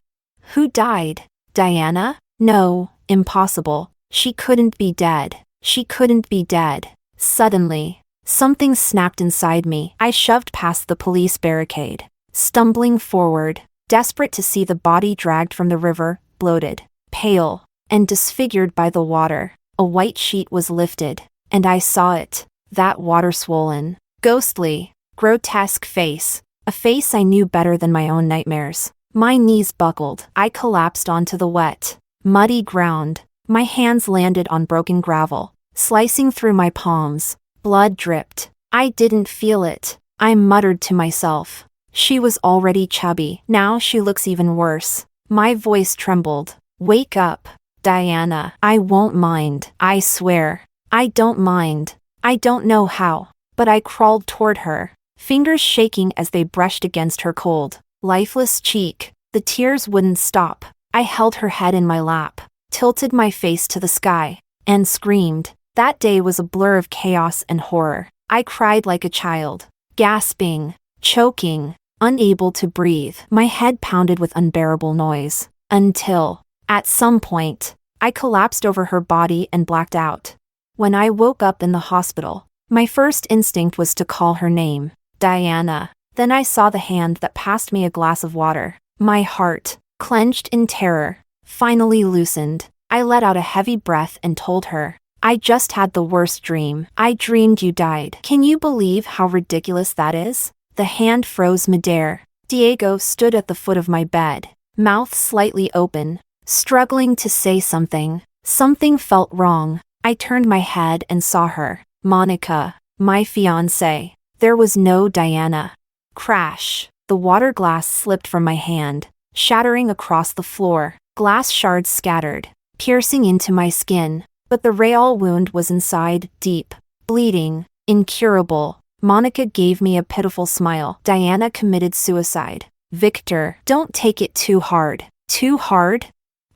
Who died? Diana? No, impossible. She couldn't be dead. She couldn't be dead. Suddenly, something snapped inside me. I shoved past the police barricade, stumbling forward, desperate to see the body dragged from the river, bloated, pale, and disfigured by the water. A white sheet was lifted, and I saw it. That water-swollen, ghostly, grotesque face. A face I knew better than my own nightmares. My knees buckled. I collapsed onto the wet, muddy ground. My hands landed on broken gravel, slicing through my palms. Blood dripped. I didn't feel it. I muttered to myself. She was already chubby. Now she looks even worse. My voice trembled. Wake up, Diana. I won't mind. I swear. I don't mind. I don't know how, but I crawled toward her, fingers shaking as they brushed against her cold, lifeless cheek. The tears wouldn't stop. I held her head in my lap, tilted my face to the sky, and screamed. That day was a blur of chaos and horror. I cried like a child, gasping, choking, unable to breathe. My head pounded with unbearable noise, until, at some point, I collapsed over her body and blacked out. When I woke up in the hospital, my first instinct was to call her name, Diana. Then I saw the hand that passed me a glass of water. My heart, clenched in terror, finally loosened. I let out a heavy breath and told her, I just had the worst dream. I dreamed you died. Can you believe how ridiculous that is? The hand froze midair. Diego stood at the foot of my bed, mouth slightly open, struggling to say something. Something felt wrong. I turned my head and saw her. Monica, my fiancée. There was no Diana. Crash. The water glass slipped from my hand, shattering across the floor. Glass shards scattered, piercing into my skin. But the real wound was inside, deep, bleeding, incurable. Monica gave me a pitiful smile. Diana committed suicide. Victor, don't take it too hard. Too hard?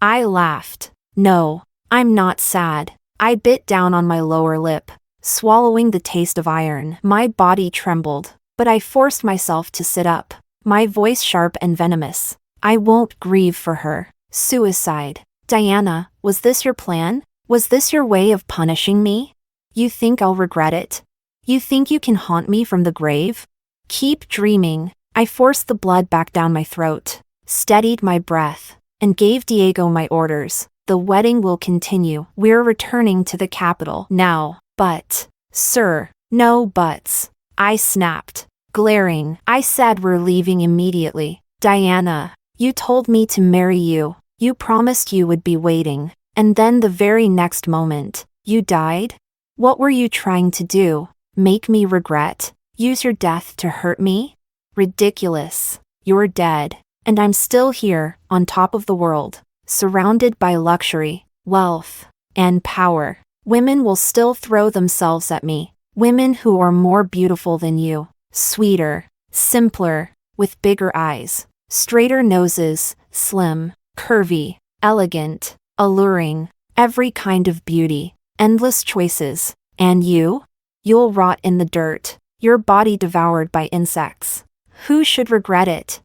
I laughed. No, I'm not sad. I bit down on my lower lip, swallowing the taste of iron. My body trembled, but I forced myself to sit up, my voice sharp and venomous. I won't grieve for her. Suicide. Diana, was this your plan? Was this your way of punishing me? You think I'll regret it? You think you can haunt me from the grave? Keep dreaming. I forced the blood back down my throat, steadied my breath, and gave Diego my orders. The wedding will continue. We're returning to the capital now. But, sir, no buts. I snapped, glaring. I said we're leaving immediately. Diana, you told me to marry you. You promised you would be waiting. And then the very next moment, you died? What were you trying to do? Make me regret? Use your death to hurt me? Ridiculous. You're dead. And I'm still here, on top of the world, surrounded by luxury, wealth, and power. Women will still throw themselves at me. Women who are more beautiful than you, sweeter, simpler, with bigger eyes, straighter noses, slim, curvy, elegant, alluring, every kind of beauty, endless choices. And you? You'll rot in the dirt, your body devoured by insects. Who should regret it?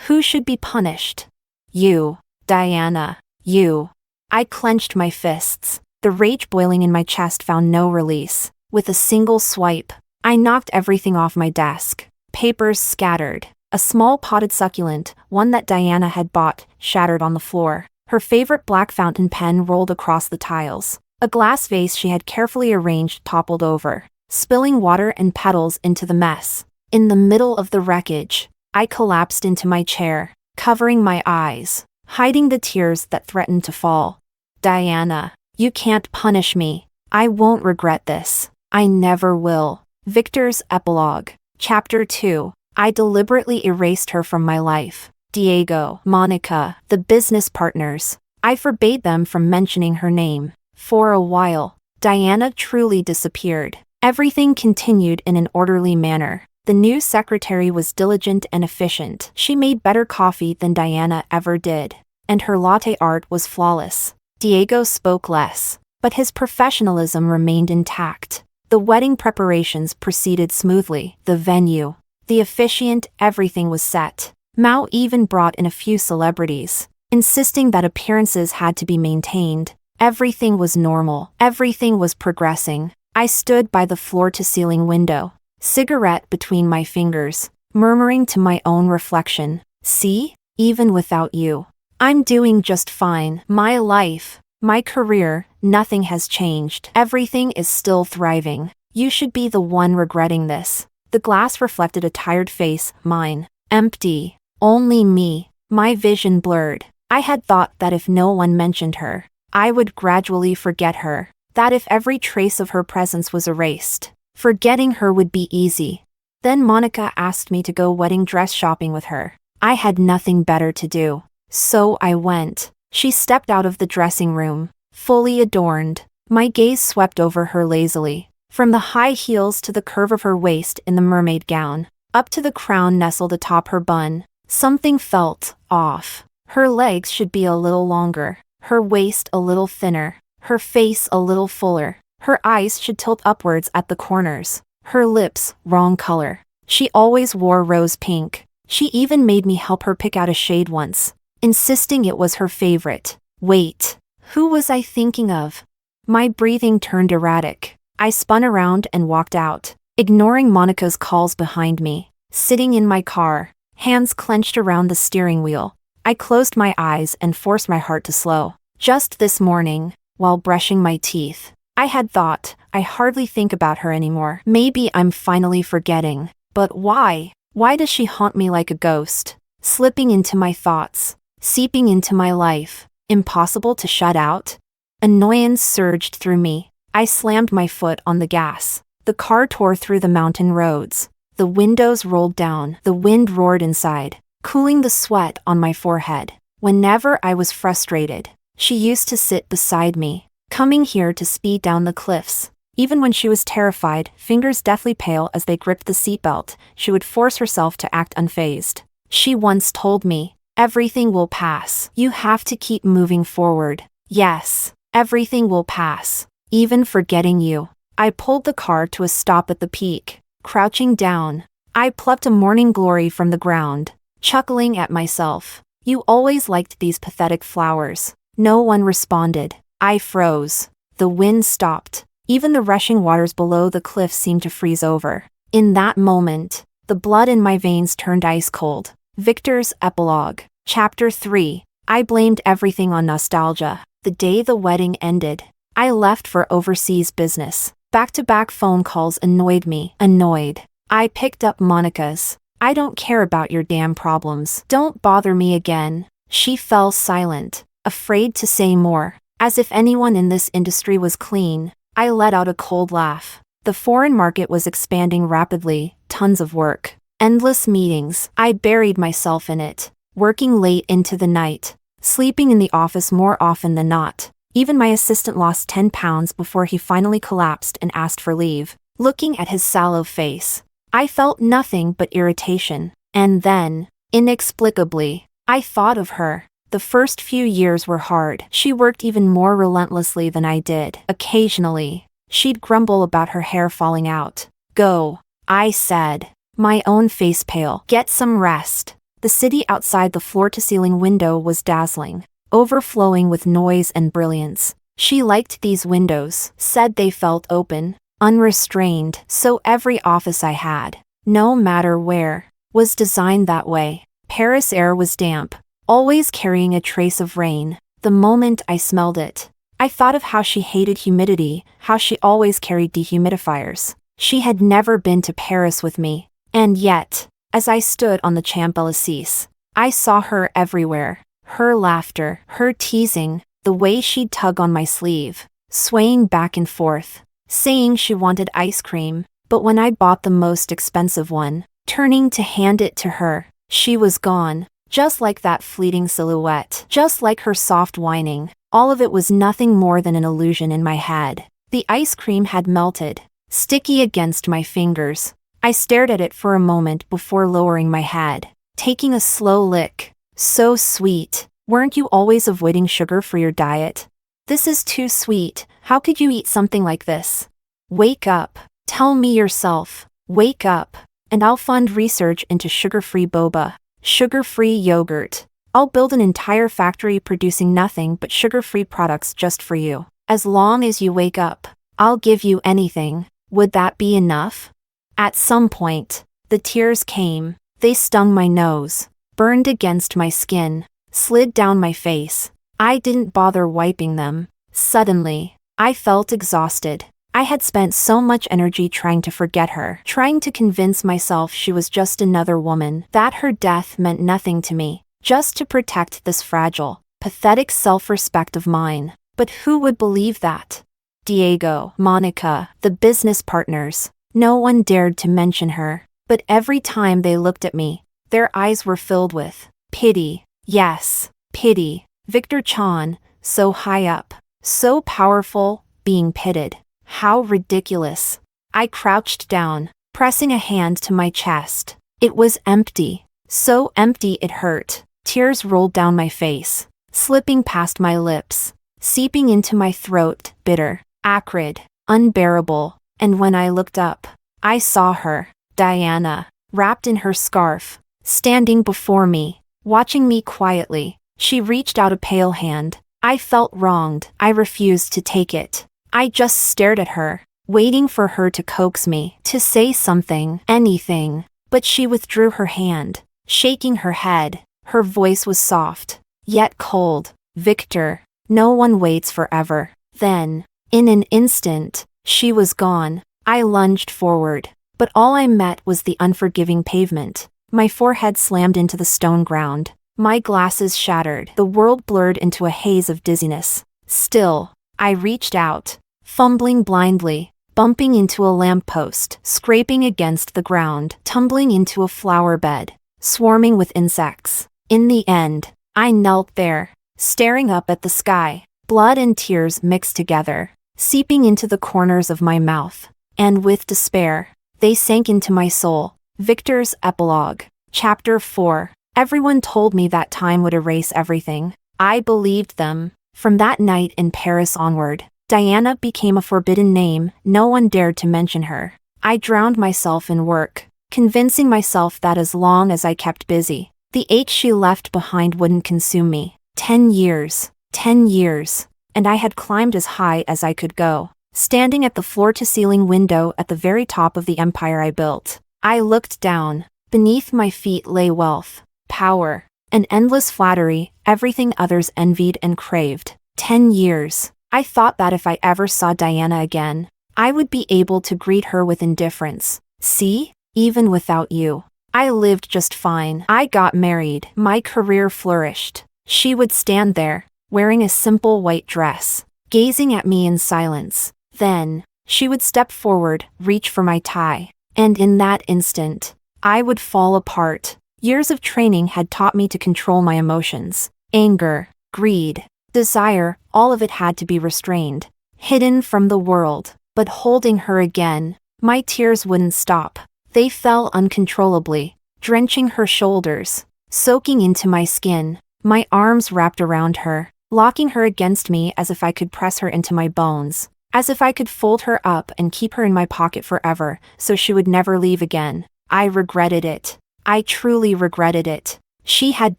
Who should be punished? You, Diana, you. I clenched my fists. The rage boiling in my chest found no release. With a single swipe, I knocked everything off my desk. Papers scattered. A small potted succulent, one that Diana had bought, shattered on the floor. Her favorite black fountain pen rolled across the tiles. A glass vase she had carefully arranged toppled over, spilling water and petals into the mess. In the middle of the wreckage, I collapsed into my chair, covering my eyes, hiding the tears that threatened to fall. Diana, you can't punish me. I won't regret this. I never will. Victor's Epilogue. Chapter 2. I deliberately erased her from my life. Diego, Monica, the business partners. I forbade them from mentioning her name. For a while, Diana truly disappeared. Everything continued in an orderly manner. The new secretary was diligent and efficient. She made better coffee than Diana ever did, and her latte art was flawless. Diego spoke less, but his professionalism remained intact. The wedding preparations proceeded smoothly. The venue, the officiant, everything was set. Mao even brought in a few celebrities, insisting that appearances had to be maintained. Everything was normal. Everything was progressing. I stood by the floor-to-ceiling window, cigarette between my fingers, murmuring to my own reflection. See? Even without you, I'm doing just fine. My life, my career, nothing has changed. Everything is still thriving. You should be the one regretting this. The glass reflected a tired face, mine. Empty. Only me. My vision blurred. I had thought that if no one mentioned her, I would gradually forget her. That if every trace of her presence was erased, forgetting her would be easy. Then Monica asked me to go wedding dress shopping with her. I had nothing better to do, so I went. She stepped out of the dressing room, fully adorned. My gaze swept over her lazily, from the high heels to the curve of her waist in the mermaid gown, up to the crown nestled atop her bun. Something felt off. Her legs should be a little longer, her waist a little thinner, her face a little fuller, her eyes should tilt upwards at the corners, her lips wrong color. She always wore rose pink. She even made me help her pick out a shade once, insisting it was her favorite. Wait, who was I thinking of? My breathing turned erratic. I spun around and walked out, ignoring Monica's calls behind me. Sitting in my car, hands clenched around the steering wheel, I closed my eyes and forced my heart to slow. Just this morning, while brushing my teeth, I had thought, I hardly think about her anymore. Maybe I'm finally forgetting. But why? Why does she haunt me like a ghost? Slipping into my thoughts, seeping into my life, impossible to shut out? Annoyance surged through me. I slammed my foot on the gas. The car tore through the mountain roads. The windows rolled down. The wind roared inside, cooling the sweat on my forehead. Whenever I was frustrated, she used to sit beside me, coming here to speed down the cliffs. Even when she was terrified, fingers deathly pale as they gripped the seatbelt, she would force herself to act unfazed. She once told me, "Everything will pass. You have to keep moving forward." Yes, everything will pass. Even forgetting you. I pulled the car to a stop at the peak. Crouching down, I plucked a morning glory from the ground, chuckling at myself. You always liked these pathetic flowers. No one responded. I froze. The wind stopped. Even the rushing waters below the cliff seemed to freeze over. In that moment, the blood in my veins turned ice cold. Victor's Epilogue. Chapter 3. I blamed everything on nostalgia. The day the wedding ended, I left for overseas business. Back-to-back phone calls annoyed me. Annoyed. I picked up Monica's. "I don't care about your damn problems. Don't bother me again." She fell silent, afraid to say more. As if anyone in this industry was clean, I let out a cold laugh. The foreign market was expanding rapidly, tons of work. Endless meetings. I buried myself in it, working late into the night, sleeping in the office more often than not. Even my assistant lost 10 pounds before he finally collapsed and asked for leave. Looking at his sallow face, I felt nothing but irritation. And then, inexplicably, I thought of her. The first few years were hard. She worked even more relentlessly than I did. Occasionally, she'd grumble about her hair falling out. "Go," I said, my own face pale. "Get some rest." The city outside the floor-to-ceiling window was dazzling, overflowing with noise and brilliance. She liked these windows, said they felt open, unrestrained. So every office I had, no matter where, was designed that way. Paris air was damp, always carrying a trace of rain. The moment I smelled it, I thought of how she hated humidity, how she always carried dehumidifiers. She had never been to Paris with me. And yet, as I stood on the Champs-Élysées, I saw her everywhere. Her laughter, her teasing, the way she'd tug on my sleeve, swaying back and forth, saying she wanted ice cream. But when I bought the most expensive one, turning to hand it to her, she was gone. Just like that fleeting silhouette, just like her soft whining, all of it was nothing more than an illusion in my head. The ice cream had melted, sticky against my fingers. I stared at it for a moment before lowering my head, taking a slow lick. So sweet. Weren't you always avoiding sugar for your diet? This is too sweet. How could you eat something like this? Wake up. Tell me yourself. Wake up. And I'll fund research into sugar-free boba. Sugar-free yogurt. I'll build an entire factory producing nothing but sugar-free products just for you. As long as you wake up, I'll give you anything. Would that be enough? At some point, the tears came. They stung my nose, burned against my skin, slid down my face. I didn't bother wiping them. Suddenly, I felt exhausted. I had spent so much energy trying to forget her, trying to convince myself she was just another woman, that her death meant nothing to me, just to protect this fragile, pathetic self-respect of mine. But who would believe that? Diego, Monica, the business partners. No one dared to mention her, but every time they looked at me, their eyes were filled with pity. Yes, pity. Victor Chan, so high up, so powerful, being pitied. How ridiculous. I crouched down, pressing a hand to my chest. It was empty. So empty it hurt. Tears rolled down my face, slipping past my lips, seeping into my throat, bitter, acrid, unbearable. And when I looked up, I saw her, Diana, wrapped in her scarf, standing before me, watching me quietly. She reached out a pale hand. I felt wronged. I refused to take it. I just stared at her, waiting for her to coax me, to say something, anything. But she withdrew her hand, shaking her head. Her voice was soft, yet cold. Victor, no one waits forever. Then, in an instant, she was gone. I lunged forward, but all I met was the unforgiving pavement. My forehead slammed into the stone ground. My glasses shattered. The world blurred into a haze of dizziness. Still, I reached out, fumbling blindly, bumping into a lamppost, scraping against the ground, tumbling into a flower bed, swarming with insects. In the end, I knelt there, staring up at the sky. Blood and tears mixed together, seeping into the corners of my mouth. And with despair, they sank into my soul. Victor's epilogue. Chapter 4. Everyone told me that time would erase everything. I believed them. From that night in Paris onward, Diana became a forbidden name. No one dared to mention her. I drowned myself in work, convincing myself that as long as I kept busy, the ache she left behind wouldn't consume me. 10 years. 10 years. And I had climbed as high as I could go, standing at the floor-to-ceiling window at the very top of the empire I built. I looked down. Beneath my feet lay wealth, power, an endless flattery, everything others envied and craved. 10 years. I thought that if I ever saw Diana again, I would be able to greet her with indifference. See? Even without you, I lived just fine. I got married. My career flourished. She would stand there, wearing a simple white dress, gazing at me in silence. Then, she would step forward, reach for my tie. And in that instant, I would fall apart. Years of training had taught me to control my emotions. Anger, greed, desire, all of it had to be restrained, hidden from the world. But holding her again, my tears wouldn't stop. They fell uncontrollably, drenching her shoulders, soaking into my skin. My arms wrapped around her, locking her against me as if I could press her into my bones, as if I could fold her up and keep her in my pocket forever, so she would never leave again. I regretted it. I truly regretted it. She had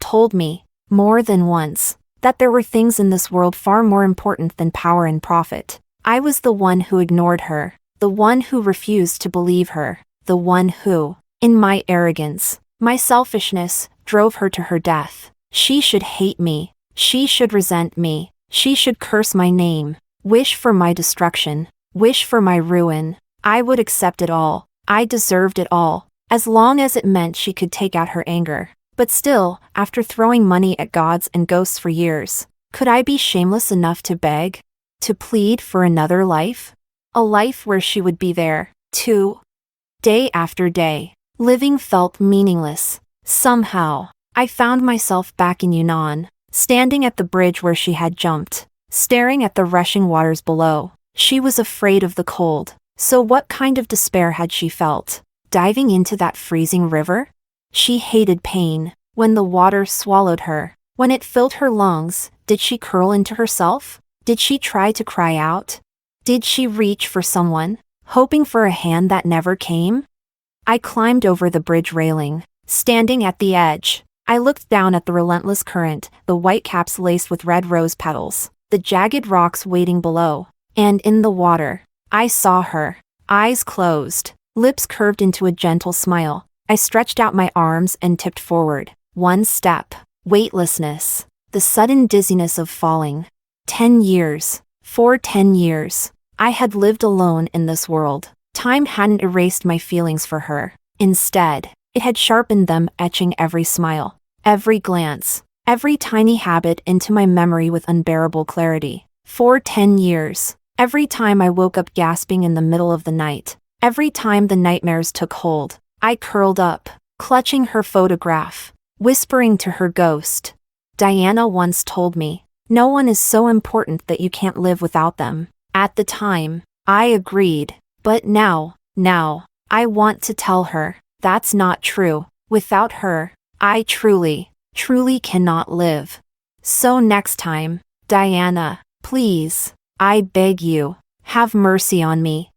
told me, more than once, that there were things in this world far more important than power and profit. I was the one who ignored her, the one who refused to believe her, the one who, in my arrogance, my selfishness, drove her to her death. She should hate me. She should resent me. She should curse my name, wish for my destruction, wish for my ruin. I would accept it all. I deserved it all, as long as it meant she could take out her anger. But still, after throwing money at gods and ghosts for years, could I be shameless enough to beg? To plead for another life? A life where she would be there, too. Day after day, living felt meaningless. Somehow, I found myself back in Yunnan, standing at the bridge where she had jumped, staring at the rushing waters below. She was afraid of the cold. So what kind of despair had she felt? Diving into that freezing river? She hated pain. When the water swallowed her, when it filled her lungs, did she curl into herself? Did she try to cry out? Did she reach for someone, hoping for a hand that never came? I climbed over the bridge railing, standing at the edge. I looked down at the relentless current, the white caps laced with red rose petals, the jagged rocks waiting below. And in the water, I saw her, eyes closed, lips curved into a gentle smile. I stretched out my arms and tipped forward. One step. Weightlessness. The sudden dizziness of falling. 10 years. For 10 years, I had lived alone in this world. Time hadn't erased my feelings for her. Instead, it had sharpened them, etching every smile, every glance, every tiny habit into my memory with unbearable clarity. For 10 years, every time I woke up gasping in the middle of the night, every time the nightmares took hold, I curled up, clutching her photograph, whispering to her ghost. Diana once told me, no one is so important that you can't live without them. At the time, I agreed. But now, I want to tell her, that's not true. Without her, I truly, truly cannot live. So next time, Diana, please, I beg you, have mercy on me.